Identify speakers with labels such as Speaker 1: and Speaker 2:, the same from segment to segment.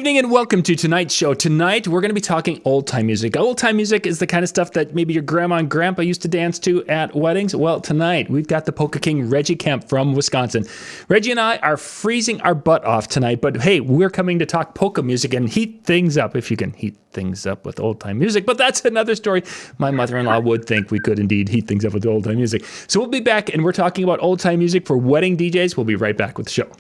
Speaker 1: evening and welcome to tonight's show. Tonight, we're going to be talking old-time music. Old-time music is the kind of stuff that maybe your grandma and grandpa used to dance to at weddings. Well, tonight, we've got the polka king, Reggie Kempf from Wisconsin. Reggie and I are freezing our butt off tonight, but hey, we're coming to talk polka music and heat things up, if you can heat things up with old-time music. But that's another story. My mother-in-law would think we could indeed heat things up with old-time music. So we'll be back, and we're talking about old-time music for wedding DJs. We'll be right back with the show.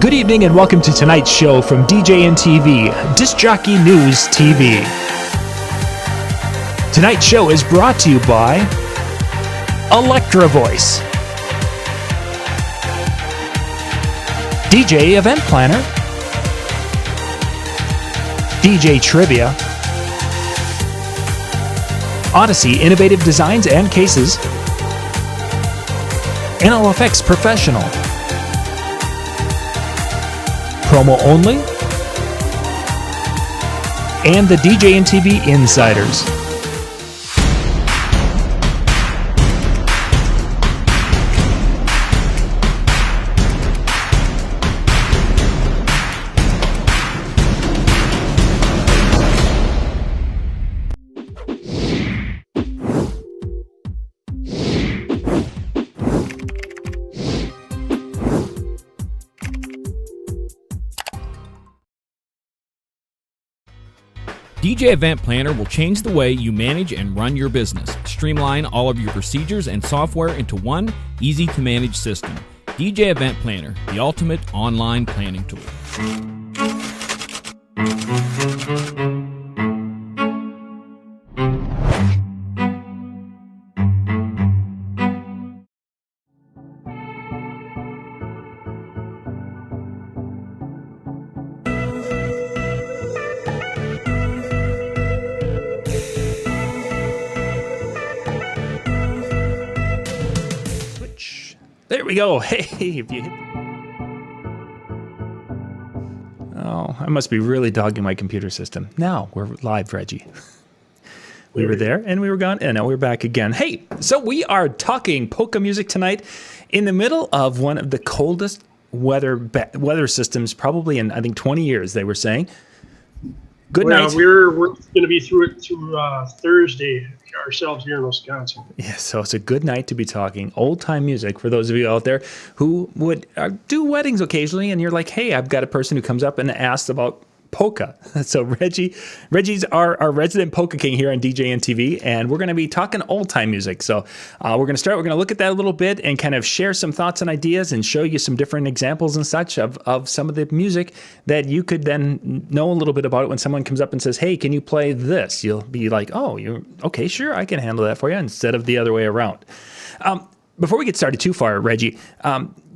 Speaker 1: Good evening and welcome to tonight's show from DJNTV, Disc Jockey News TV. Tonight's show is brought to you by Electra Voice, DJ Event Planner, DJ Trivia, Odyssey Innovative Designs and Cases, NLFX Professional, Promo Only, and the DJNTV Insiders.
Speaker 2: DJ Event Planner will change the way you manage and run your business. Streamline all of your procedures and software into one easy-to-manage system. DJ Event Planner, the ultimate online planning tool.
Speaker 1: There we go. Hey, if you hit... Oh, I must be really dogging my computer system. Now we're live, Reggie. We were there and we were gone, and now we're back again. Hey, so we are talking polka music tonight in the middle of one of the coldest weather systems probably in, I think, 20 years, they were saying. Good night.
Speaker 3: We're going to be through it through Thursday ourselves here in Wisconsin.
Speaker 1: Yeah, so it's a good night to be talking old-time music for those of you out there who would do weddings occasionally, and you're like, hey, I've got a person who comes up and asks about polka. So Reggie's our resident polka king here on DJNTV, and we're going to be talking old-time music. So we're going to look at that a little bit and kind of share some thoughts and ideas and show you some different examples and such of some of the music that you could then know a little bit about it when someone comes up and says, hey, can you play this? You'll be like, oh, you're okay, sure, I can handle that for you, instead of the other way around. Before we get started too far, Reggie,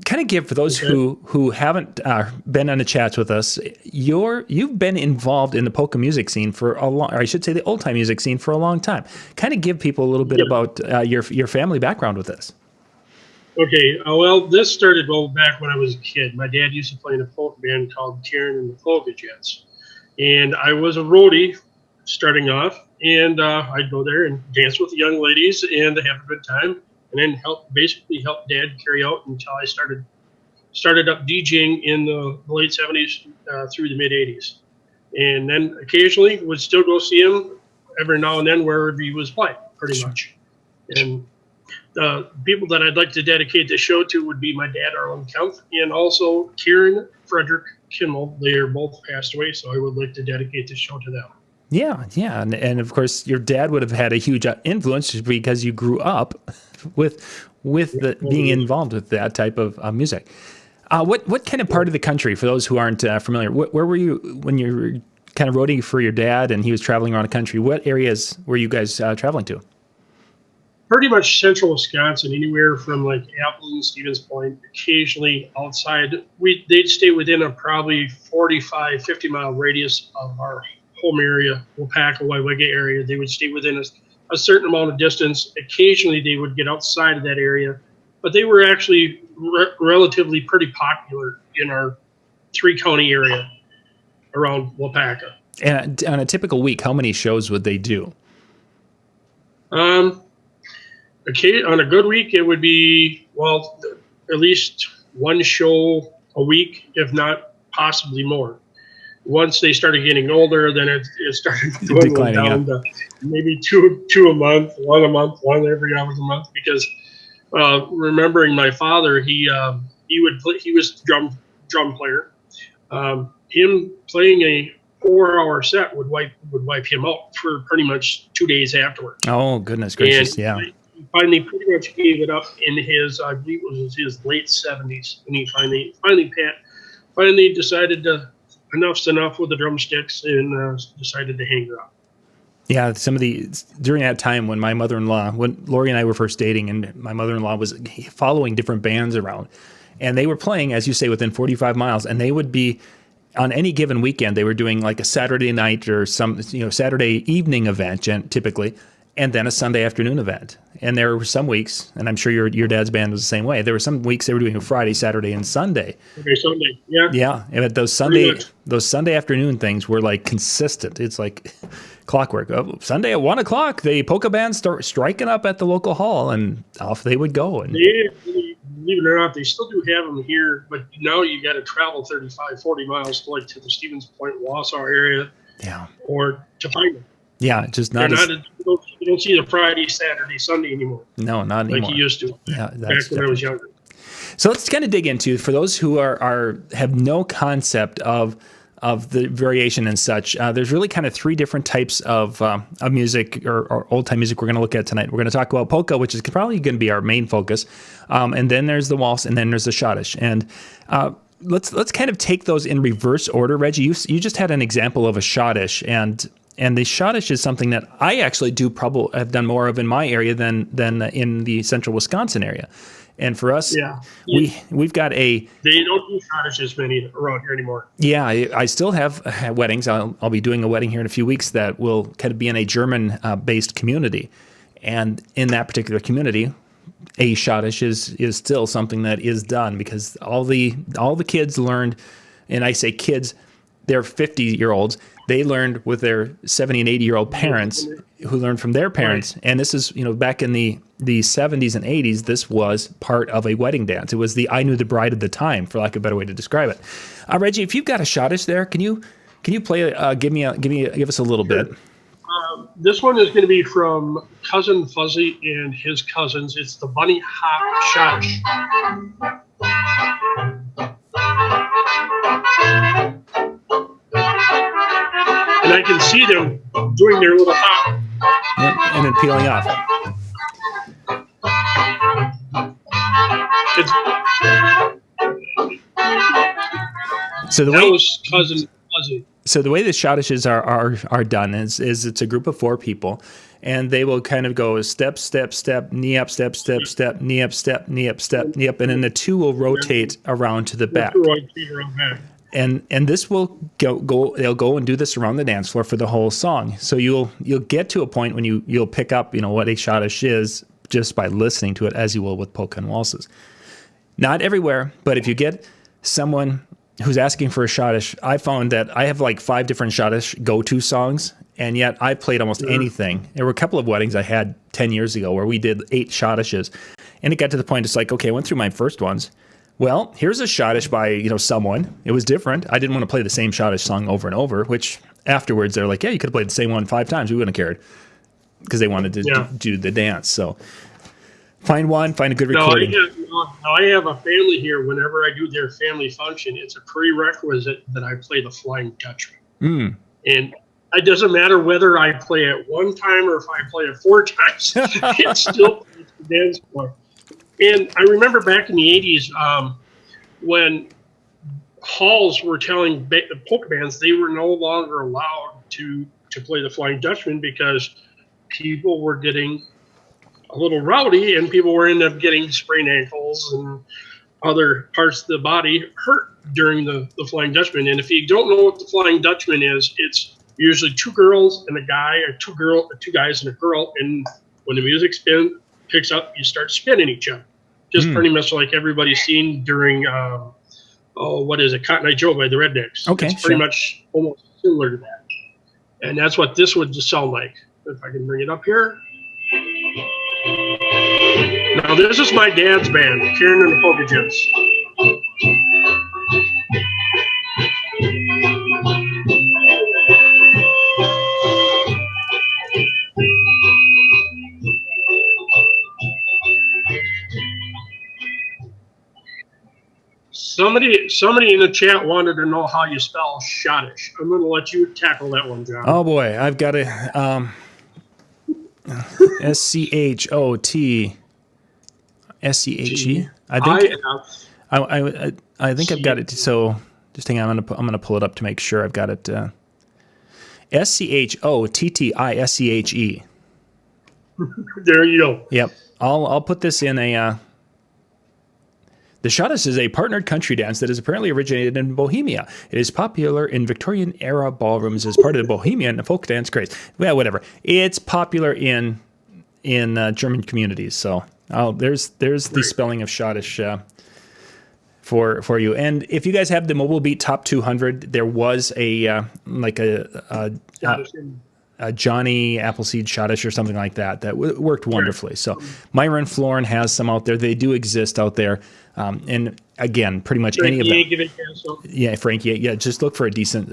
Speaker 1: kind of give for those who haven't been on the chats with us, you've been involved in the polka music scene for a long, or I should say the old time music scene for a long time. Kind of give people a little bit about your family background with this.
Speaker 3: Okay, well, this started back when I was a kid. My dad used to play in a polka band called Chardon and the Polka Jets, and I was a roadie starting off, and I'd go there and dance with the young ladies and have a good time. And then basically help Dad carry out until I started up DJing in the late 70s through the mid 80s. And then occasionally would still go see him every now and then wherever he was playing, pretty much. And the people that I'd like to dedicate this show to would be my dad, Arlen Kempf, and also Kieran Frederick Kimmel. They are both passed away, so I would like to dedicate this show to them.
Speaker 1: Yeah, and of course your dad would have had a huge influence just because you grew up with being involved with that type of music. What kind of part of the country, for those who aren't familiar, where were you when you were kind of roading for your dad and he was traveling around the country? What areas were you guys traveling to?
Speaker 3: Pretty much central Wisconsin, anywhere from like Appleton, Stevens Point, occasionally outside. They'd stay within a probably 45, 50-mile radius of our home area, Wapaka, Waiwega area. They would stay within a certain amount of distance. Occasionally they would get outside of that area, but they were actually relatively pretty popular in our 3-county area around Wapaka.
Speaker 1: And on a typical week, how many shows would they do?
Speaker 3: Okay, on a good week, it would be, well, at least one show a week, if not possibly more. once they started getting older, then it started dwindling down to maybe two a month, one every other month. Because remembering my father, he was drum player. Him playing a 4-hour set would wipe him out for pretty much 2 days afterwards.
Speaker 1: Oh, goodness gracious!
Speaker 3: And
Speaker 1: yeah.
Speaker 3: He finally pretty much gave it up in his, I believe it was his late 70s, and he finally decided to enough's enough with the drumsticks, and decided to hang it up.
Speaker 1: Yeah, during that time when when Lori and I were first dating, and my mother-in-law was following different bands around, and they were playing, as you say, within 45 miles, and they would be on any given weekend. They were doing like a Saturday night or some Saturday evening event, typically, and then a Sunday afternoon event. And there were some weeks, and I'm sure your dad's band was the same way. There were some weeks they were doing a Friday, Saturday, and Sunday.
Speaker 3: Okay, Sunday, yeah.
Speaker 1: Yeah, and those Sunday afternoon things were like consistent. It's like clockwork. Sunday at 1:00, the polka band start striking up at the local hall, and off they would go. And
Speaker 3: believe it or not, they still do have them here, but now you got to travel 35, 40 miles to the Stevens Point, Wausau area, or to find them.
Speaker 1: Yeah, just not.
Speaker 3: You don't see the Friday, Saturday, Sunday anymore.
Speaker 1: No, not anymore.
Speaker 3: Like you used to.
Speaker 1: Yeah,
Speaker 3: back when I was younger.
Speaker 1: So let's kind of dig into, for those who have no concept of the variation and such. There's really kind of three different types of music or old time music we're going to look at tonight. We're going to talk about polka, which is probably going to be our main focus, and then there's the waltz, and then there's the Schottisch. And let's kind of take those in reverse order. Reggie, you just had an example of a Schottisch, and the Schottisch is something that I actually have done more of in my area than in the central Wisconsin area. And for us, we've got They
Speaker 3: don't do Schottisch as many around here anymore. Yeah,
Speaker 1: I still have weddings. I'll be doing a wedding here in a few weeks that will kind of be in a German-based community. And in that particular community, a Schottisch is still something that is done, because all the kids learned, and I say kids, they're 50-year-olds. They learned with their 70 and 80-year-old parents who learned from their parents. Right. And this is, back in the 70s and 80s, this was part of a wedding dance. It was the I Knew the Bride of the time, for lack of a better way to describe it. Reggie, if you've got a Schottisch there, can you play give us a little bit?
Speaker 3: This one is going to be from Cousin Fuzzy and his cousins. It's the Bunny Hop Schottisch. And I can see them doing their little hop.
Speaker 1: Yep, and then peeling off.
Speaker 3: That was Cousin Fuzzy.
Speaker 1: So the way the Schottisches are done is it's a group of 4 people, and they will kind of go step, step, step, knee up, step, step, step, knee up, step, knee up, step, knee up, and then the 2 will rotate around to the back. And this will go. They'll go and do this around the dance floor for the whole song. So you'll get to a point when you'll pick up what a Schottisch is just by listening to it, as you will with polka and waltzes. Not everywhere, but if you get someone who's asking for a Schottisch, I found that I have like 5 different Schottisch go-to songs, and yet I played almost anything. There were a couple of weddings I had 10 years ago where we did 8 Schottisches, and it got to the point it's like, okay, I went through my first ones. Well, here's a Schottisch by someone. It was different. I didn't want to play the same Schottisch song over and over, which afterwards they're like, yeah, you could have played the same one 5 times. We wouldn't have cared, because they wanted to do the dance. So find a good recording.
Speaker 3: I have a family here. Whenever I do their family function, it's a prerequisite that I play the Flying Dutchman. And it doesn't matter whether I play it 1 time or if I play it 4 times. It's still the dance floor. And I remember back in the 80s when halls were telling the polka bands they were no longer allowed to play the Flying Dutchman, because people were getting a little rowdy and people were ended up getting sprained ankles and other parts of the body hurt during the Flying Dutchman. And if you don't know what the Flying Dutchman is, it's usually 2 girls and a guy, or 2 guys and a girl. And when the music picks up, you start spinning each other. Just pretty much like everybody's seen during, what is it, Cotton Eye Joe by the Rednecks.
Speaker 1: Okay,
Speaker 3: it's pretty much almost similar to that. And that's what this would just sound like. If I can bring it up here. Now, this is my dad's band, Kieran and the Polka Jets. Somebody in the chat wanted to know how you spell Schottish. I'm going to let you tackle that one, John.
Speaker 1: Oh boy, I've got a SCHOTSCHE. I think I've got it. So just hang on. I'm gonna pull it up to make sure I've got it. SCHOTTISCHE.
Speaker 3: There you go.
Speaker 1: Yep. I'll put this in a. The Schottish is a partnered country dance that is apparently originated in Bohemia. It is popular in Victorian-era ballrooms as part of the Bohemian folk dance craze. Well, whatever. It's popular in German communities. So there's the spelling of Schottish for you. And if you guys have the Mobile Beat Top 200, there was a Johnny Appleseed Schottish or something like that worked wonderfully. So Myra and Florin has some out there. They do exist out there. And again, pretty much any of them. Yeah, Frankie. Yeah, just look for a decent,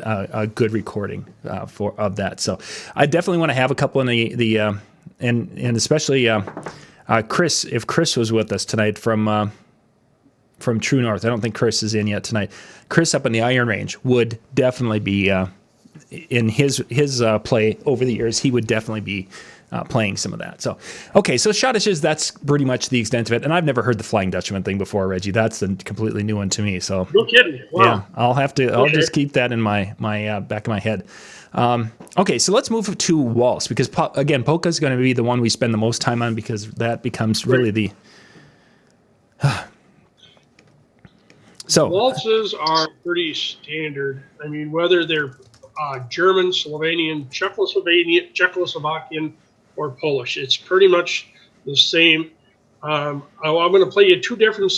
Speaker 1: good recording of that. So I definitely want to have a couple in the and especially Chris. If Chris was with us tonight from True North, I don't think Chris is in yet tonight. Chris up in the Iron Range would definitely be in his play over the years. He would definitely be playing some of that. So, okay, so Schottishes, that's pretty much the extent of it. And I've never heard the Flying Dutchman thing before, Reggie. That's a completely new one to me. So,
Speaker 3: no kidding. Wow.
Speaker 1: Yeah, I'll just keep that in my back of my head. Okay, so let's move to waltz because again, polka is going to be the one we spend the most time on because that becomes really the. So
Speaker 3: waltzes are pretty standard. I mean, whether they're German, Slovenian, Czechoslovakian, or Polish, it's pretty much the same. I'm going to play you two different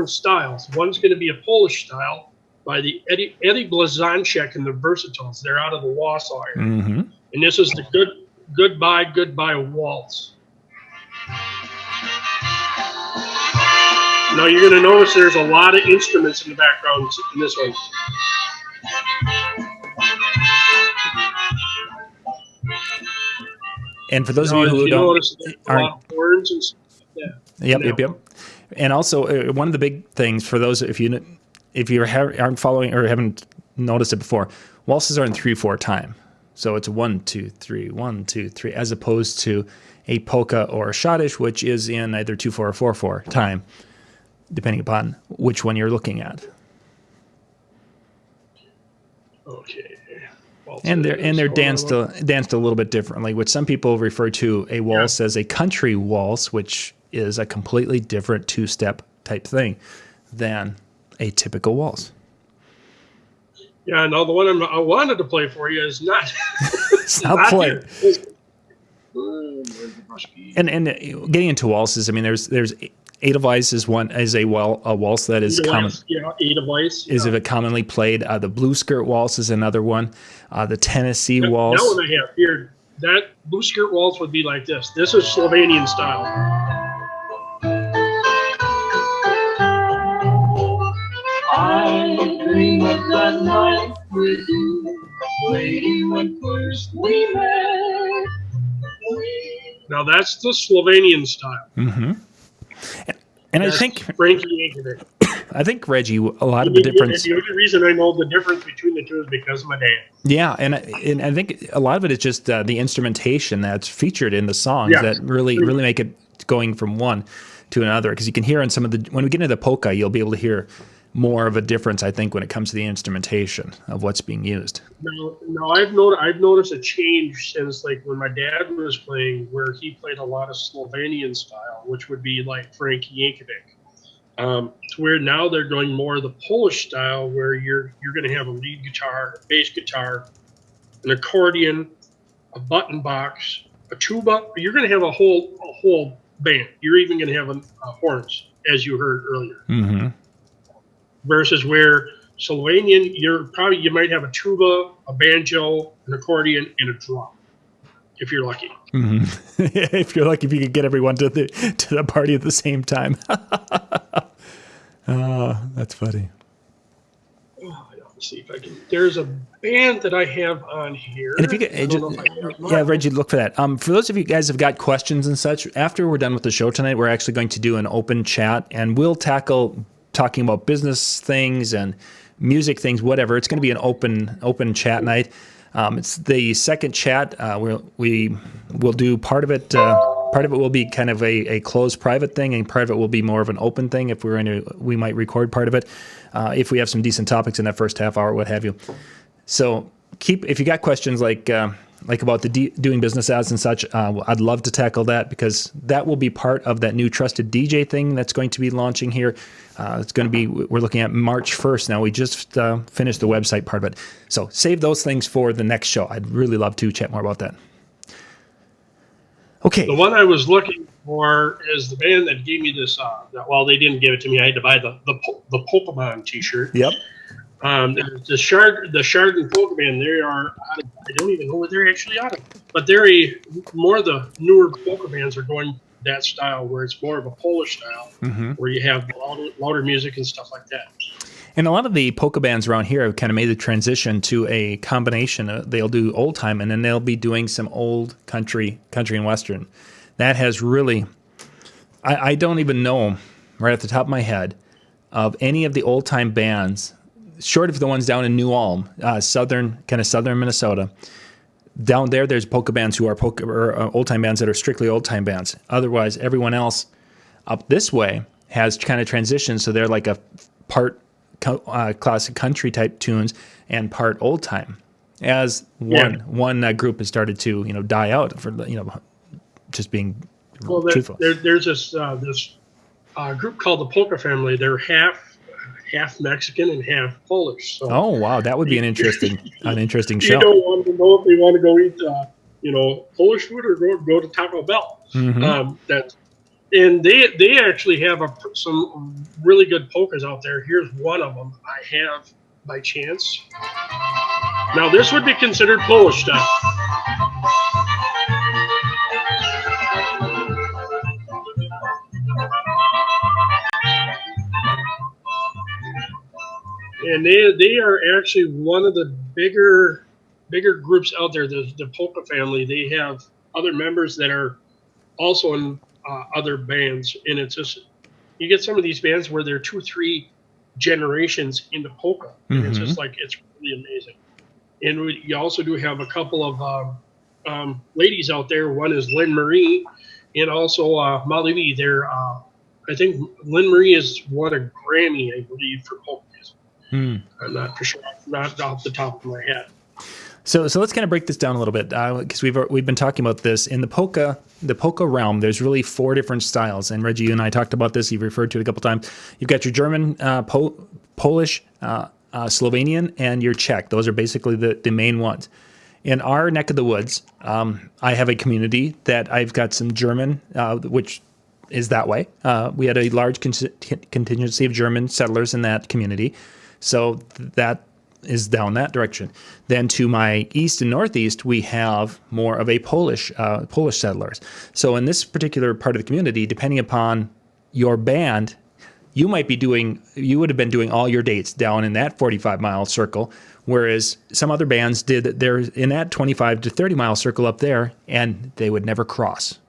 Speaker 3: styles. One's going to be a Polish style by the Eddie Blazonczyk and the Versatiles. They're out of the Warsaw area. Mm-hmm. And this is the Goodbye Waltz. Now you're going to notice there's a lot of instruments in the background in this one.
Speaker 1: And for those of you who aren't,
Speaker 3: horns and stuff like that.
Speaker 1: Yep. And also one of the big things for those if you aren't following or haven't noticed it before, waltzes are in 3/4 time. So it's 1 2 3 1 2 3 as opposed to a polka or a Schottish, which is in either 2/4 or 4/4 time, depending upon which one you're looking at.
Speaker 3: Okay.
Speaker 1: And they're danced a little bit differently, which some people refer to a waltz as a country waltz, which is a completely different two-step type thing than a typical waltz.
Speaker 3: Yeah, no, the one I wanted to play for you is not.
Speaker 1: It's not played. And getting into waltzes, I mean, there's Edelweiss is a waltz that is common.
Speaker 3: Yeah, Edelweiss
Speaker 1: is it commonly played. The blue skirt waltz is another one. The Tennessee waltz.
Speaker 3: That one I have here. That blue skirt waltz would be like this. This is Slovenian style.
Speaker 4: I dream of that night with you, lady, when first we met.
Speaker 3: Now that's the Slovenian style.
Speaker 1: Mm-hmm. And
Speaker 3: that's
Speaker 1: I think
Speaker 3: Frankie Yankovic.
Speaker 1: I think Reggie, a lot of the difference.
Speaker 3: The only reason I know the difference between the two is because of my dad.
Speaker 1: Yeah, and I think a lot of it is just the instrumentation that's featured in the songs that really make it going from one to another. Because you can hear on some of when we get into the polka, you'll be able to hear more of a difference, I think, when it comes to the instrumentation of what's being used.
Speaker 3: No, I've noticed a change since like when my dad was playing, where he played a lot of Slovenian style, which would be like Frankie Yankovic. To where now they're going more of the Polish style, where you're going to have a lead guitar, a bass guitar, an accordion, a button box, a tuba. You're going to have a whole band. You're even going to have horns, as you heard earlier. Mm-hmm. Versus where Slovenian, you might have a tuba, a banjo, an accordion, and a drum, if you're lucky.
Speaker 1: Mm-hmm. If you're lucky, if you could get everyone to the party at the same time. Oh, that's funny.
Speaker 3: Let's see if I can. There's a band that I have on here.
Speaker 1: And if you could, Reggie, look for that. For those of you guys have got questions and such, after we're done with the show tonight, we're actually going to do an open chat, and we'll tackle talking about business things and music things, whatever. It's going to be an open chat night. It's the second chat. We will do part of it. Part of it will be kind of a closed private thing, and part of it will be more of an open thing. If we might record part of it if we have some decent topics in that first half hour, what have you. So if you got questions like about the doing business ads and such, I'd love to tackle that, because that will be part of that new Trusted DJ thing that's going to be launching here. It's going to be, we're looking at March 1st now. We just finished the website part of it. So save those things for the next show. I'd really love to chat more about that. Okay.
Speaker 3: The one I was looking for is the band that gave me this. Well, they didn't give it to me. I had to buy the Pokemon T-shirt.
Speaker 1: Yep.
Speaker 3: The Chardon Polka Band. They are. I don't even know where they're actually out of, but they're more of the newer polka bands are going that style, where it's more of a Polish style, where you have louder music and stuff like that.
Speaker 1: And a lot of the polka bands around here have kind of made the transition to a combination. They'll do old time, and then they'll be doing some old country and western. That has really, I don't even know right off the top of my head of any of the old time bands, short of the ones down in New Ulm, southern Minnesota. Down there's polka bands who are old time bands that are strictly old time bands. Otherwise, everyone else up this way has kind of transitioned, so they're like a part classic country type tunes and part old time. As one group has started to die out for just being truthful.
Speaker 3: There's this group called the Polka Family. They're half Mexican and half Polish. So
Speaker 1: oh wow, that would be an interesting show.
Speaker 3: You don't want to know if they want to go eat Polish food or go to Taco Bell. And they actually have some really good polkas out there. Here's one of them I have by chance. Now this would be considered Polish stuff. And they are actually one of the bigger groups out there. The Polka Family. They have other members that are also in other bands, and it's just, you get some of these bands where they're 2-3 generations into polka, and it's just like, it's really amazing. And you also do have a couple of ladies out there. One is Lynn Marie, and also Molly V. They're I think Lynn Marie has won a Grammy, I believe, for polka music. I'm not for sure, not off the top of my head.
Speaker 1: So let's kind of break this down a little bit, because we've been talking about this in the polka realm. There's really 4 different styles, and Reggie, you and I talked about this. You've referred to it a couple times. You've got your German, Polish, Slovenian, and your Czech. Those are basically the main ones. In our neck of the woods, I have a community that I've got some German, which is that way. We had a large contingency of German settlers in that community, so that is down that direction. Then to my east and northeast, we have more of a Polish settlers. So in this particular part of the community, depending upon your band, you would have been doing all your dates down in that 45-mile circle, whereas some other bands they're in that 25 to 30-mile circle up there, and they would never cross.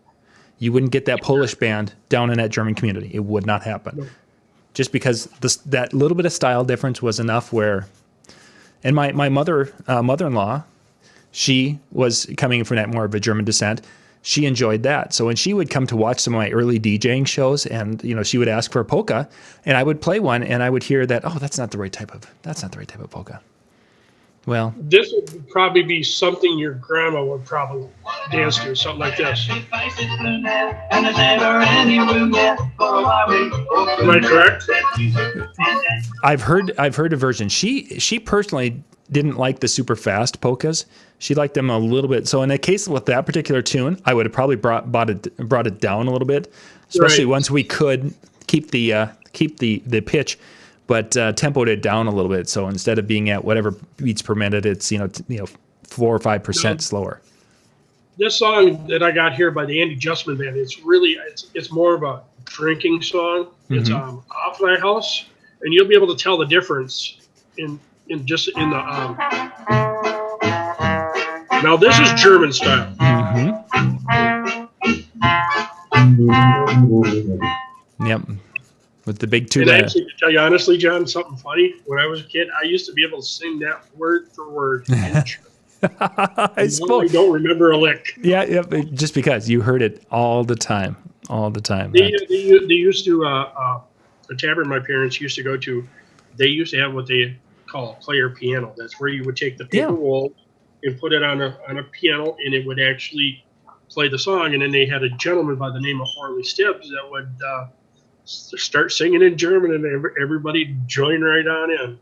Speaker 1: You wouldn't get that Polish band down in that German community. It would not happen. No. Just because that little bit of style difference was enough where. And my mother-in-law, she was coming from that more of a German descent. She enjoyed that. So when she would come to watch some of my early DJing shows, and she would ask for a polka, and I would play one, and I would hear that, that's not the right type of polka. Well,
Speaker 3: this would probably be something your grandma would probably dance to, something like this. Am I correct?
Speaker 1: I've heard a version. She personally didn't like the super fast polkas. She liked them a little bit. So in a case with that particular tune, I would have probably brought it down a little bit, especially once we could keep the pitch. But tempoed it down a little bit, so instead of being at whatever beats per minute, it's 4 or 5% slower.
Speaker 3: This song that I got here by the Andy Justman Band, it's more of a drinking song. It's Off My House, and you'll be able to tell the difference in the. Now this is German style.
Speaker 1: Yep. with the big
Speaker 3: And
Speaker 1: tuba.
Speaker 3: actually, to tell you honestly, John, something funny. When I was a kid, I used to be able to sing that word for word.
Speaker 1: I
Speaker 3: I
Speaker 1: suppose.
Speaker 3: don't remember a lick.
Speaker 1: Yeah, just because you heard it all the time.
Speaker 3: They used to, the tavern my parents used to go to, they used to have what they call a player piano. That's where you would take the paper
Speaker 1: Yeah.
Speaker 3: roll and put it on a piano, and it would actually play the song. And then they had a gentleman by the name of Orly Stibbs that would start singing in German, and everybody join right on in.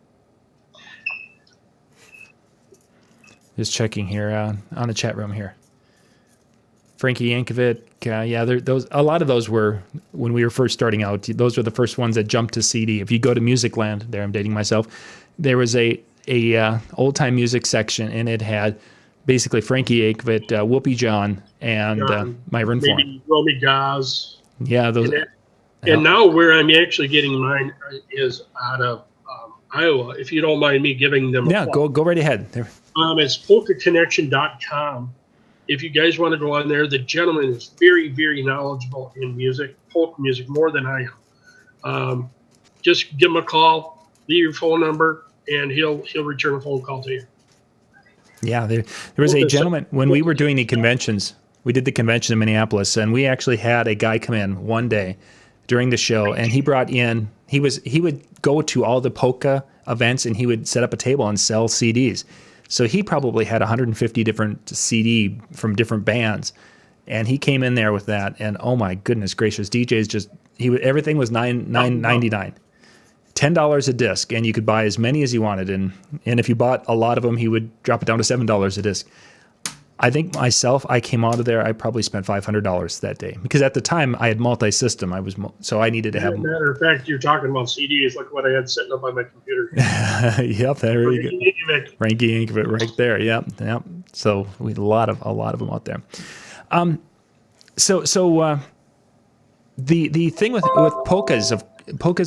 Speaker 1: Just checking here on the chat room here. Frankie Yankovic, a lot of those were when we were first starting out. Those were the first ones that jumped to CD. If you go to Musicland, there I'm dating myself, there was a old time music section, and it had basically Frankie Yankovic, Whoopi John, and Myron Florin.
Speaker 3: Maybe Romy Gaz.
Speaker 1: Yeah, those.
Speaker 3: And now where I'm actually getting mine is out of Iowa. If you don't mind me giving them a
Speaker 1: go right ahead. There.
Speaker 3: It's polkaconnection.com. If you guys want to go on there, the gentleman is very, very knowledgeable in music, polka music, more than I am. Just give him a call, leave your phone number, and he'll return a phone call to you.
Speaker 1: Yeah, there was a gentleman when we were doing the conventions. We did the convention in Minneapolis, and we actually had a guy come in one day during the show, and he brought in. He would go to all the polka events, and he would set up a table and sell CDs. So he probably had 150 different CD from different bands, and he came in there with that. And oh my goodness gracious, DJs everything was $9.99, $10 a disc, and you could buy as many as you wanted. And if you bought a lot of them, he would drop it down to $7 a disc. I think myself, I came out of there. I probably spent $500 that day because at the time I had multi-system. So I needed to have.
Speaker 3: As a matter of fact, you're talking about CDs like what I had sitting up on my computer.
Speaker 1: Yep, there you go. Frankie Yankovic right there. Yep. So we had a lot of them out there. The thing with polkas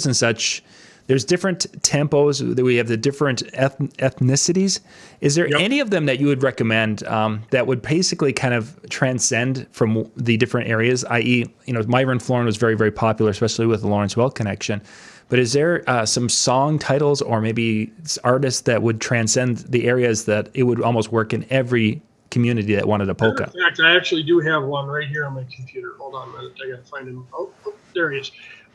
Speaker 1: and such. There's different tempos. We have the different ethnicities. Is there any of them that you would recommend that would basically kind of transcend from the different areas? I.e., Myron Florin was very, very popular, especially with the Lawrence Welk connection. But is there some song titles or maybe artists that would transcend the areas that it would almost work in every community that wanted a polka?
Speaker 3: In fact, I actually do have one right here on my computer. Hold on a minute. I got to find him. Oh, there he is.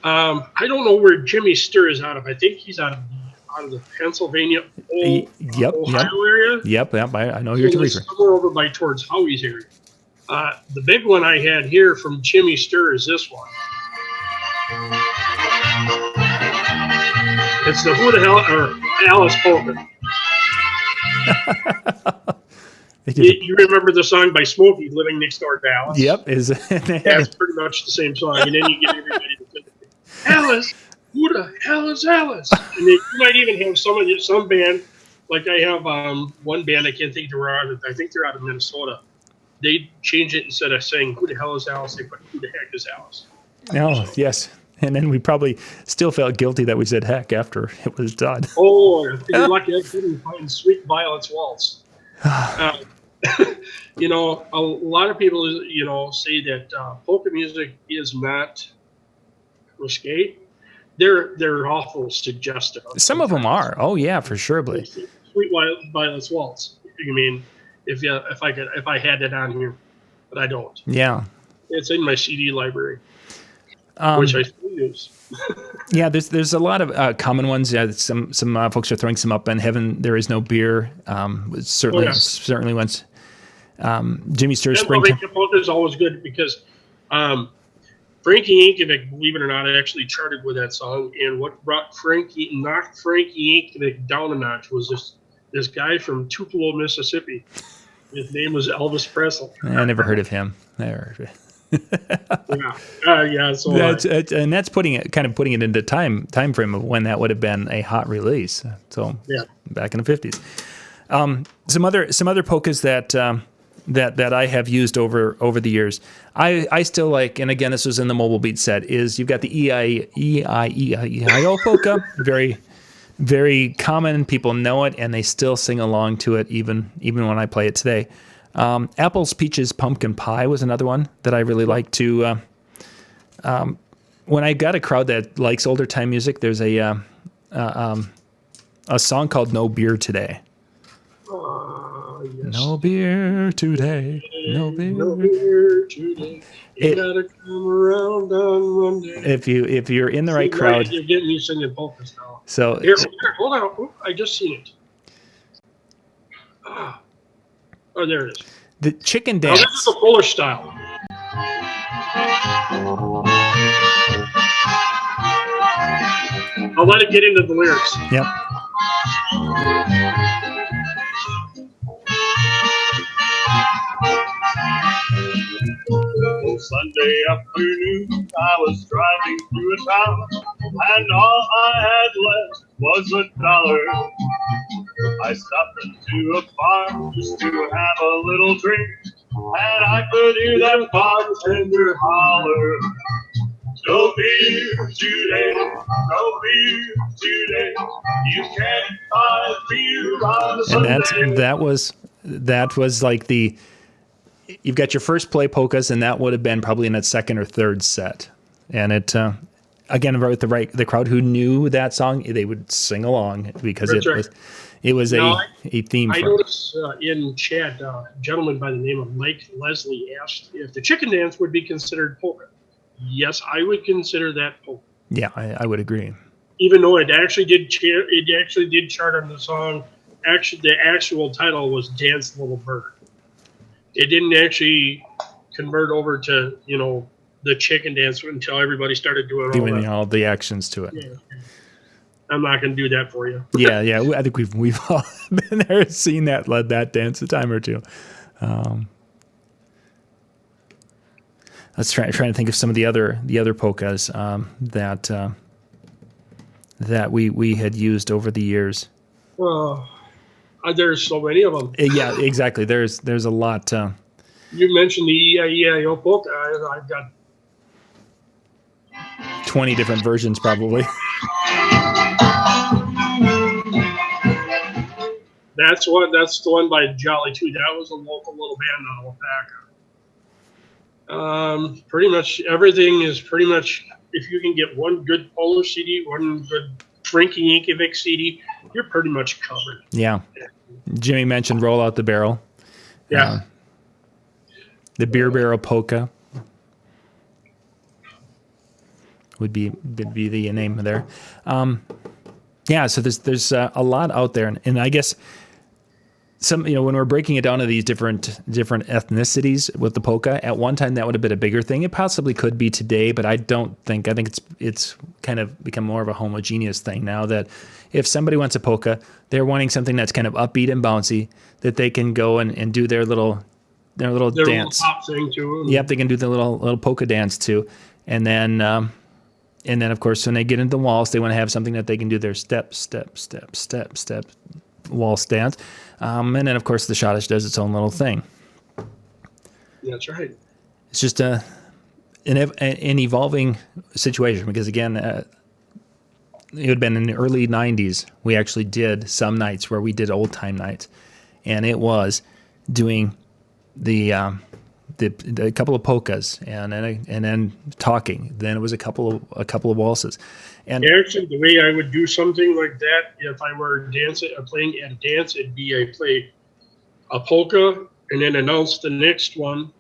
Speaker 3: I don't know where Jimmy Sturr is out of. I think he's out of the Pennsylvania, Ohio area.
Speaker 1: Yep. I know you're
Speaker 3: somewhere over by towards Howie's area. The big one I had here from Jimmy Sturr is this one. It's the Who the Hell or Alice Polka. You remember the song by Smokey, Living Next Door to Alice?
Speaker 1: Yep.
Speaker 3: That's pretty much the same song. And then you get everybody to think, Alice, who the hell is Alice? And then you might even have some band, like I have one band, I can't think they're out of, I think they're out of Minnesota. They change it instead of saying, who the hell is Alice? They put, who the heck is Alice?
Speaker 1: Oh, yes. And then we probably still felt guilty that we said heck after it was done.
Speaker 3: Oh, you're lucky I couldn't find Sweet Violet's Waltz. A lot of people, say that polka music is not risque. They're awful suggestive.
Speaker 1: Some of them are. Oh yeah, for sure.
Speaker 3: Sweet Violet's Waltz. You mean if I had it on here, but I don't.
Speaker 1: Yeah.
Speaker 3: It's in my CD library, which I still use.
Speaker 1: Yeah, there's a lot of common ones. Yeah, some folks are throwing some up. In Heaven There Is No Beer. Certainly once. Jimmy Sturr Spring.
Speaker 3: Polka is always good because Frankie Yankovic, believe it or not, actually charted with that song. And what knocked Frankie Yankovic down a notch was this guy from Tupelo, Mississippi. His name was Elvis Presley.
Speaker 1: I never heard of him.
Speaker 3: Yeah. So
Speaker 1: that's putting it into time frame of when that would have been a hot release. So back in the 50s. Some other polkas that I have used over the years. I still like, and again, this was in the Mobile Beat set, is you've got the E-I-E-I-O polka, very, very common. People know it, and they still sing along to it, even when I play it today. Apples, Peaches, Pumpkin Pie was another one that I really like to when I got a crowd that likes older time music, there's a song called "No Beer Today."
Speaker 3: Yes.
Speaker 1: No beer today. No beer.
Speaker 3: No beer today. You gotta come around on Monday.
Speaker 1: If you're in the right crowd,
Speaker 3: You're getting me singing polkas now.
Speaker 1: so
Speaker 3: Here, hold on. Oh, I just seen it. Oh, there it is.
Speaker 1: the chicken
Speaker 3: Now,
Speaker 1: dance.
Speaker 3: this is the Polish style. I'll let it get into the lyrics.
Speaker 1: Yep.
Speaker 5: Sunday afternoon, I was driving through a town, and all I had left was $1. I stopped into a bar just to have a little drink, and I could hear that bartender holler, "No beer today, no beer today. You can't buy beer on a Sunday."
Speaker 1: And that was like you've got your first play polkas, and that would have been probably in that second or third set. And it again, with the crowd who knew that song, they would sing along because it was
Speaker 3: Now,
Speaker 1: a theme.
Speaker 3: I noticed in chat, a gentleman by the name of Mike Leslie asked if the chicken dance would be considered polka. Yes, I would consider that polka.
Speaker 1: Yeah, I would agree.
Speaker 3: Even though it actually did chart on the song. Actually, the actual title was "Dance Little Bird." It didn't actually convert over to the chicken dance until everybody started doing
Speaker 1: all the actions to it.
Speaker 3: Yeah. I'm not going to do that for you.
Speaker 1: Yeah. I think we've all been there, seen that, led that dance a time or two. Let's try to think of some of the other polkas that we had used over the years.
Speaker 3: Well, there's so many of them.
Speaker 1: Yeah, exactly. There's a lot.
Speaker 3: You mentioned the E-I-E-I-O polka. I've got
Speaker 1: 20 different versions probably.
Speaker 3: That's the one by Jolly too. That was a local little band out of Alpaca. Pretty much everything is pretty much, if you can get one good Polish CD, one good Frankie Yankovic CD, you're pretty much covered.
Speaker 1: Yeah. Jimmy mentioned "Roll Out the Barrel."
Speaker 3: Yeah.
Speaker 1: The Beer Barrel polka would be the name there. Yeah, so there's a lot out there, and I guess some when we're breaking it down to these different ethnicities with the polka, at one time that would have been a bigger thing. It possibly could be today, but I think it's kind of become more of a homogeneous thing now. That if somebody wants a polka, they're wanting something that's kind of upbeat and bouncy that they can go and do their little dance.
Speaker 3: Little pop thing too.
Speaker 1: Yep, they can do the little polka dance too, and then of course when they get into the waltz, they want to have something that they can do their step waltz dance, and then of course the schottisch does its own little thing.
Speaker 3: That's right.
Speaker 1: It's just an evolving situation because again, it had been in the early '90s. We actually did some nights where we did old time nights, and it was doing the couple of polkas and then talking. Then it was a couple of waltzes. And
Speaker 3: actually, the way I would do something like that, if I were playing at a dance, it'd be I play a polka and then announce the next one.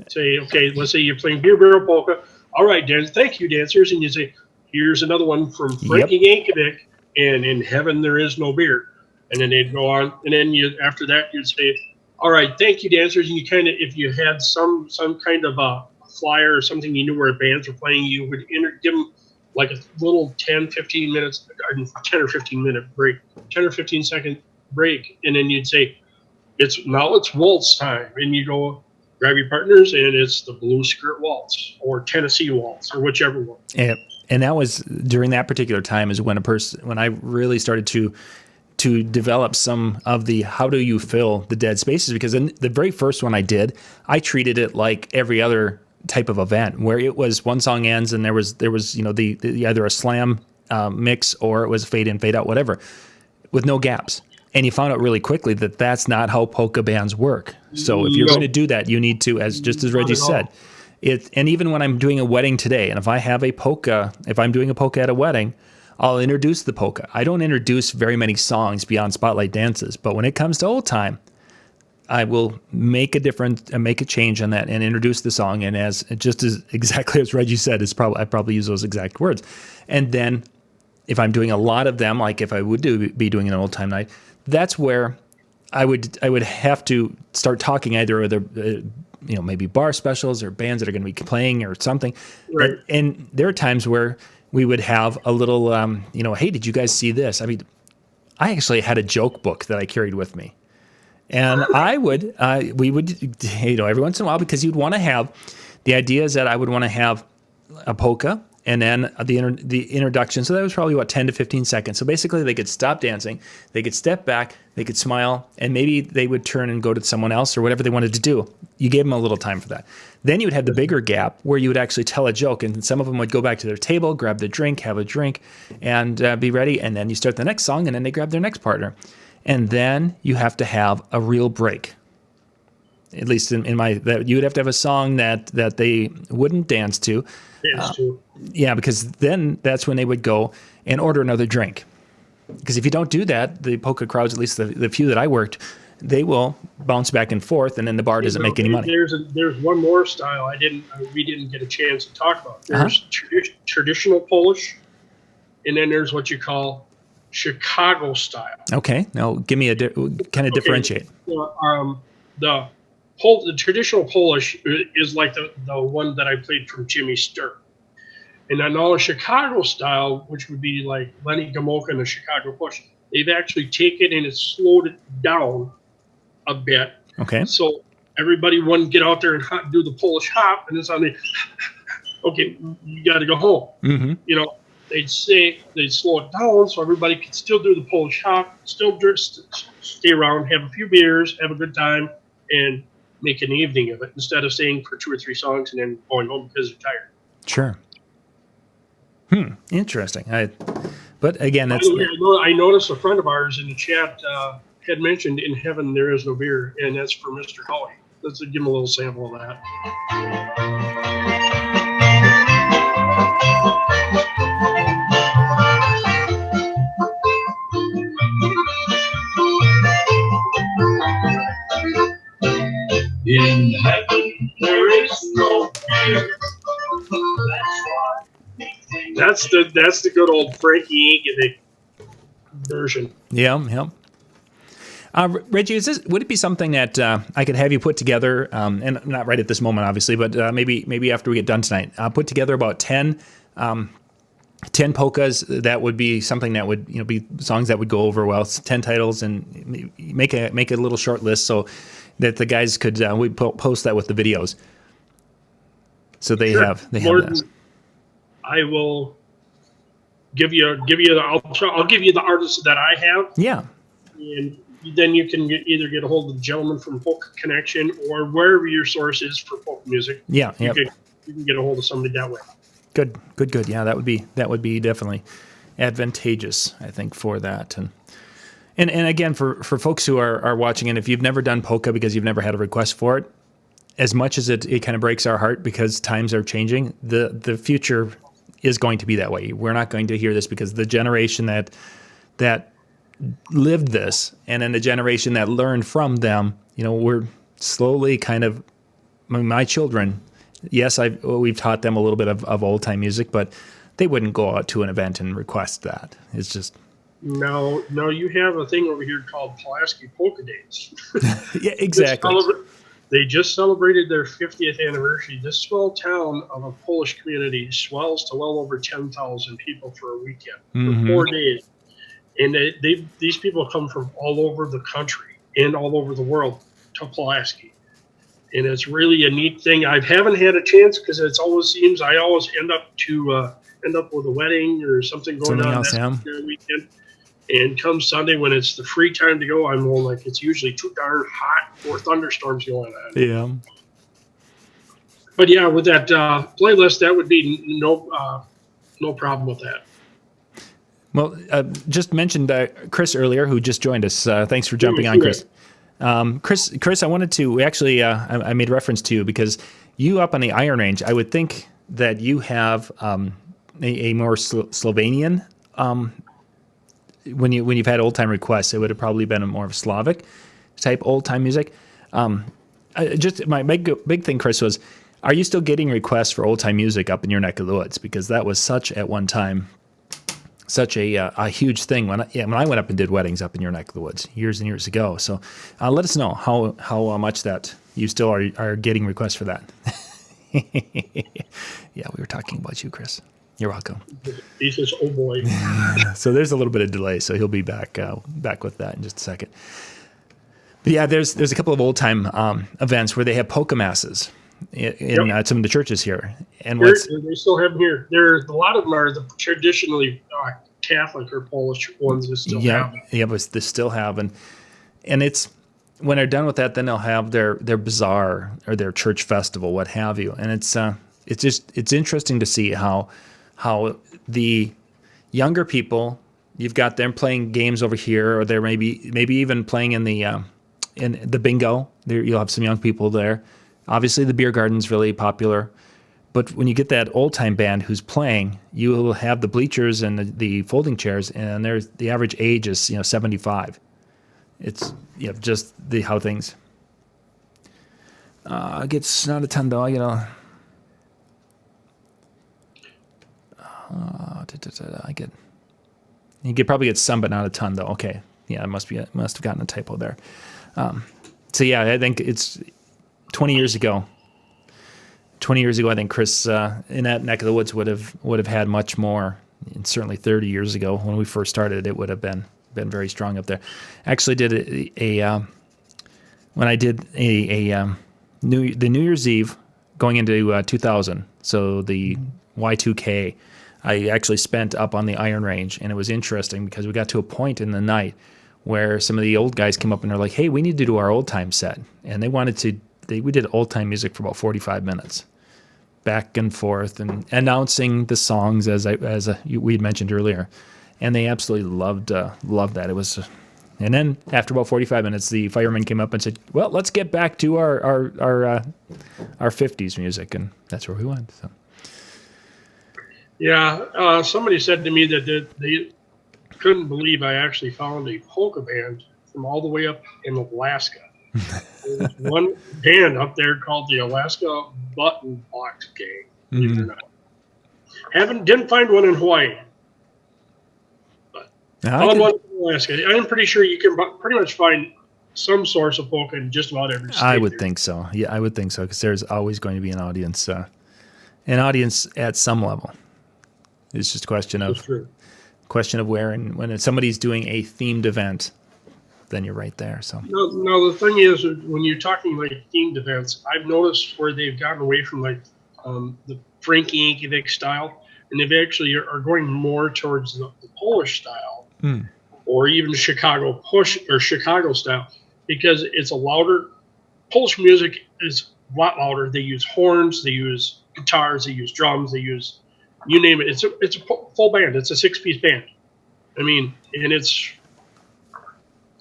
Speaker 3: Say, okay, let's say you're playing Beer Barrel polka. All right, thank you, dancers. And you say, here's another one from Frankie Yankovic, and "In Heaven There Is No Beer." And then they'd go on, and then after that you'd say, "All right, thank you, dancers." And you kind of, if you had some kind of a flyer or something you knew where bands were playing, you would give them like a little 10 or 15 minute break, 10 or 15 second break, and then you'd say, it's waltz time, and you go grab your partners, and it's the Blue Skirt Waltz or Tennessee Waltz or whichever one.
Speaker 1: And that was during that particular time is when I really started to develop some of the how do you fill the dead spaces, because in the very first one I did, I treated it like every other type of event where it was one song ends and there was the either a slam mix or it was fade in, fade out, whatever, with no gaps. And you found out really quickly that that's not how polka bands work. So if you're going to do that, you need to, as Reggie said, And even when I'm doing a wedding today, and if I'm doing a polka at a wedding, I'll introduce the polka. I don't introduce very many songs beyond spotlight dances, but when it comes to old time, I will make a change on that and introduce the song. And exactly as Reggie said, I probably use those exact words. And then if I'm doing a lot of them, like if I would be doing an old time night, that's where I would have to start talking either with maybe bar specials or bands that are going to be playing or something.
Speaker 3: Right.
Speaker 1: And there are times where we would have a little, hey, did you guys see this? I mean, I actually had a joke book that I carried with me. And we would, every once in a while, because you'd want to have, the idea is that I would want to have a polka and then the introduction. So that was probably about 10 to 15 seconds. So basically they could stop dancing, they could step back, they could smile, and maybe they would turn and go to someone else or whatever they wanted to do. You gave them a little time for that. Then you would have the bigger gap where you would actually tell a joke, and some of them would go back to their table, grab the drink, have a drink, and be ready. And then you start the next song, and then they grab their next partner. And then you have to have a real break. At least you would have to have a song that they wouldn't dance to. Yeah, because then that's when they would go and order another drink. Because if you don't do that, the polka crowds, at least the few that I worked, they will bounce back and forth, and then the bar doesn't make any money.
Speaker 3: There's one more style we didn't get a chance to talk about. There's traditional Polish, and then there's what you call Chicago style.
Speaker 1: Okay, now give me differentiate.
Speaker 3: The traditional Polish is like the one that I played from Jimmy Sturr. And then all the Chicago style, which would be like Lenny Gomulka and the Chicago Push, they've actually taken and it's slowed it down a bit.
Speaker 1: Okay.
Speaker 3: So everybody wouldn't get out there and do the Polish hop, and it's on the, okay, you got to go home. Mm-hmm. They'd slow it down so everybody could still do the Polish hop, still stay around, have a few beers, have a good time, and make an evening of it instead of staying for 2 or 3 songs and then going home because they're tired.
Speaker 1: Sure. Interesting. But again, that's.
Speaker 3: I noticed a friend of ours in the chat had mentioned "In Heaven There Is No Beer," and that's for Mr. Howie. Let's give him a little sample of that.
Speaker 4: In heaven there is no fear.
Speaker 3: That's the good old Frankie Yankovic version.
Speaker 1: Yeah. Reggie, would it be something that I could have you put together, and not right at this moment, obviously, but maybe after we get done tonight, put together about 10 polkas that would be something that would be songs that would go over well, 10 titles, and make a little short list so that the guys could we post that with the videos, so they have this.
Speaker 3: I will give you I'll give you the artists that I have.
Speaker 1: Yeah.
Speaker 3: And then you can either get a hold of the gentleman from Polka Connection or wherever your source is for polka music.
Speaker 1: Yeah.
Speaker 3: You can get a hold of somebody that way.
Speaker 1: Good. Yeah, that would be definitely advantageous, I think, for that. And again, for folks who are watching, and if you've never done polka because you've never had a request for it, as much as it kind of breaks our heart because times are changing, the future is going to be that way. We're not going to hear this because the generation that lived this and then the generation that learned from them, we're slowly kind of, my children, yes, we've taught them a little bit of old time music, but they wouldn't go out to an event and request that. It's just.
Speaker 3: No, you have a thing over here called Pulaski Polka Days.
Speaker 1: Yeah, exactly.
Speaker 3: They just celebrated their 50th anniversary. This small town of a Polish community swells to well over 10,000 people for a weekend, for 4 days. And these people come from all over the country and all over the world to Pulaski. And it's really a neat thing. I haven't had a chance because it always seems I always end up with a wedding or something going on that weekend. And come Sunday when it's the free time to go, I'm going like it's usually too darn hot or thunderstorms going on.
Speaker 1: Yeah.
Speaker 3: But yeah, with that playlist, that would be no problem with that.
Speaker 1: Well, just mentioned Chris earlier, who just joined us. Thanks for jumping on, Chris. Chris, I wanted to actually I made reference to you because you up on the Iron Range, I would think that you have a more Slovenian. When you've had old time requests, it would have probably been a more of Slavic type old time music. Just my big thing, Chris, was, are you still getting requests for old time music up in your neck of the woods? Because that was at one time such a huge thing when I went up and did weddings up in your neck of the woods years and years ago. So let us know how much that you still are getting requests for that. Yeah, we were talking about you, Chris. You're welcome.
Speaker 3: He says, "Oh boy."
Speaker 1: So there's a little bit of delay, so he'll be back with that in just a second. But yeah, there's a couple of old time events where they have polka masses in some of the churches here, and
Speaker 3: they still have them here. There's a lot of them are the traditionally Catholic or Polish ones that still have them.
Speaker 1: Yeah, but they still have, and it's when they're done with that, then they'll have their bazaar or their church festival, what have you, and it's interesting to see how the younger people, you've got them playing games over here, or they're maybe even playing in the bingo. There, you'll have some young people there. Obviously, the beer garden's really popular. But when you get that old-time band who's playing, you will have the bleachers and the folding chairs, and the average age is 75. It's just how things. Gets not a ton though. You could probably get some, but not a ton though. Okay, yeah, it must have gotten a typo there. So yeah, I think it's 20 years ago. 20 years ago, I think Chris in that neck of the woods would have had much more. And certainly 30 years ago, when we first started, it would have been very strong up there. Actually, did when I did the New Year's Eve going into 2000. So the Y2K, I actually spent up on the Iron Range, and it was interesting because we got to a point in the night where some of the old guys came up and they're like, "Hey, we need to do our old time set," and they wanted to. We did old time music for about 45 minutes, back and forth, and announcing the songs as we had mentioned earlier, and they absolutely loved that. It was, and then after about 45 minutes, the fireman came up and said, "Well, let's get back to our 50s music," and that's where we went. So.
Speaker 3: Yeah, somebody said to me that they couldn't believe I actually found a polka band from all the way up in Alaska. There's one band up there called the Alaska Button Box Gang. Believe it or not. Didn't find one in Hawaii, but found one in Alaska. I'm pretty sure you can pretty much find some source of polka in just about every state.
Speaker 1: I would think so. Yeah, I would think so, because there's always going to be an audience at some level. It's just a question of where, and when somebody's doing a themed event, then you're right there. So
Speaker 3: no, the thing is, when you're talking like themed events, I've noticed where they've gotten away from like the Frankie Yankovic style, and they've actually are going more towards the Polish style, or even Chicago style, because it's a louder. Polish music is a lot louder. They use horns, they use guitars, they use drums, they use, you name it. It's a full band. It's a 6-piece band. I mean, and it's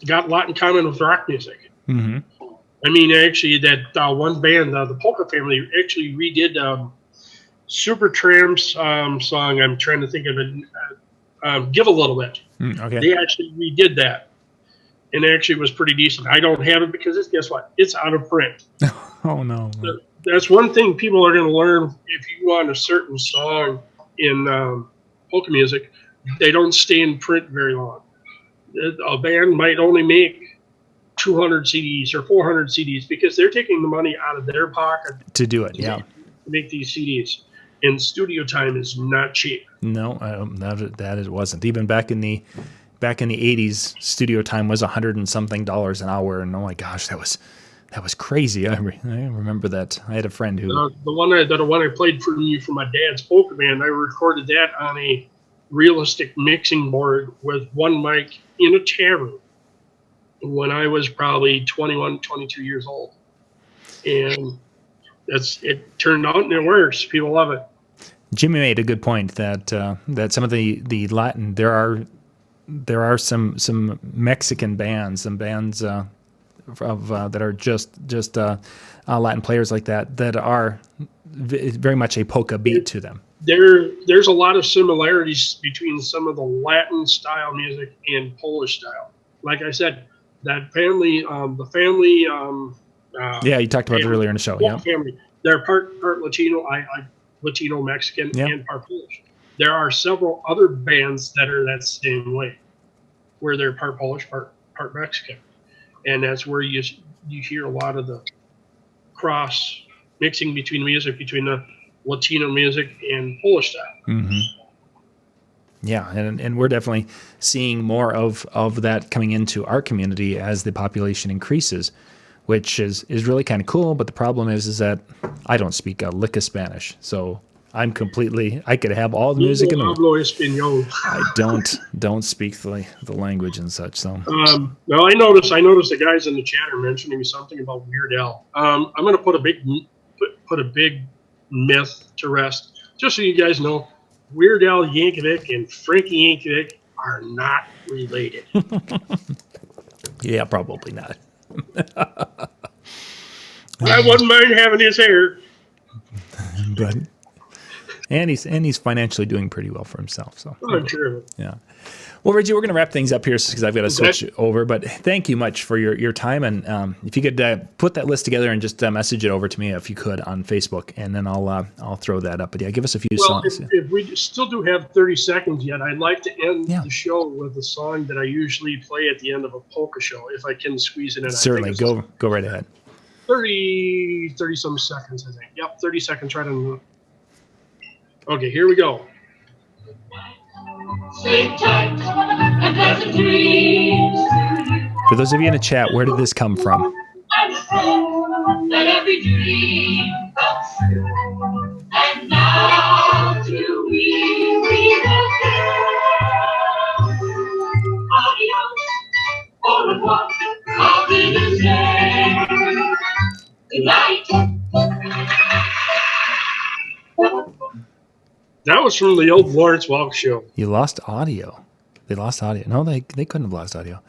Speaker 3: got a lot in common with rock music. Mm-hmm. I mean, actually, that one band, the Polka Family, actually redid Supertramp's song. I'm trying to think of it. Give a Little Bit.
Speaker 1: Okay.
Speaker 3: They actually redid that, and actually was pretty decent. I don't have it because guess what? It's out of print.
Speaker 1: Oh no.
Speaker 3: So that's one thing people are going to learn if you want a certain song in polka music. They don't stay in print very long. A band might only make 200 CDs or 400 CDs because they're taking the money out of their pocket
Speaker 1: to do it. Yeah,
Speaker 3: to make these CDs. And studio time is not cheap.
Speaker 1: No, that it wasn't. Even back in the 80s, studio time was $100 and something an hour, and oh my gosh, that was crazy. I remember that. I had a friend who
Speaker 3: the one I played for you for my dad's polka band. I recorded that on a realistic mixing board with one mic in a tavern when I was probably 21, 22 years old, and it turned out and it works. People love it.
Speaker 1: Jimmy made a good point that some of the Latin, there are some Mexican bands, some bands that are just Latin players like that are very much a polka beat to them.
Speaker 3: There's a lot of similarities between some of the Latin style music and Polish style. Like I said, that family, the family.
Speaker 1: Yeah, you talked about it earlier in the show. Yeah,
Speaker 3: family. They're part Latino, Latino Mexican, and part Polish. There are several other bands that are that same way, where they're part Polish, part Mexican, and that's where you hear a lot of the cross mixing between the Latino music and Polish style.
Speaker 1: Mm-hmm. Yeah, and we're definitely seeing more of that coming into our community as the population increases, which is really kind of cool. But the problem is that I don't speak a lick of Spanish, so I could have all the music in the world. I don't speak the language and such. So
Speaker 3: well, I noticed the guys in the chat are mentioning something about Weird Al. I'm going to put a big myth to rest, just so you guys know. Weird Al Yankovic and Frankie Yankovic are not related.
Speaker 1: Yeah, probably not.
Speaker 3: I wouldn't mind having his hair.
Speaker 1: But and he's financially doing pretty well for himself. So
Speaker 3: I'm sure of it.
Speaker 1: Yeah. Well, Reggie, we're going to wrap things up here because I've got to switch over. But thank you much for your time. And if you could put that list together and just message it over to me if you could on Facebook, and then I'll throw that up. But yeah, give us a few songs.
Speaker 3: If we still do have 30 seconds yet, I'd like to end the show with a song that I usually play at the end of a polka show, if I can squeeze it in.
Speaker 1: Certainly, go right ahead.
Speaker 3: 30 some seconds, I think. Yep, 30 seconds right on. Okay, here we go.
Speaker 4: Sleep tight and pleasant dreams.
Speaker 1: For those of you in the chat, where did this come from?
Speaker 4: And hope that every dream comes true. And now to we Adios, au revoir, auf Wiedersehen. Good night.
Speaker 3: That was from the old Lawrence Welk show.
Speaker 1: You lost audio. They lost audio. No, they couldn't have lost audio.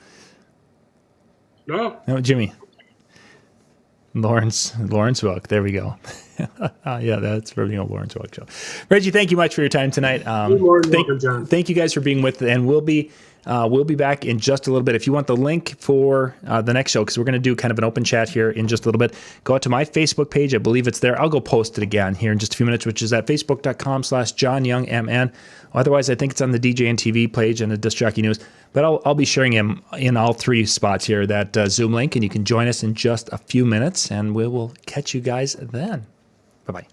Speaker 3: No,
Speaker 1: Jimmy. Lawrence Welk. There we go. Yeah, that's from the old Lawrence Welk show. Reggie, thank you much for your time tonight. Thank you guys for being with, and we'll be back in just a little bit. If you want the link for the next show, because we're going to do kind of an open chat here in just a little bit, go out to my Facebook page. I believe it's there. I'll go post it again here in just a few minutes, which is at facebook.com/JohnYoungMN. Otherwise, I think it's on the DJNTV page and the Disc Jockey News. But I'll be sharing him in all three spots here, that Zoom link, and you can join us in just a few minutes, and we will catch you guys then. Bye-bye.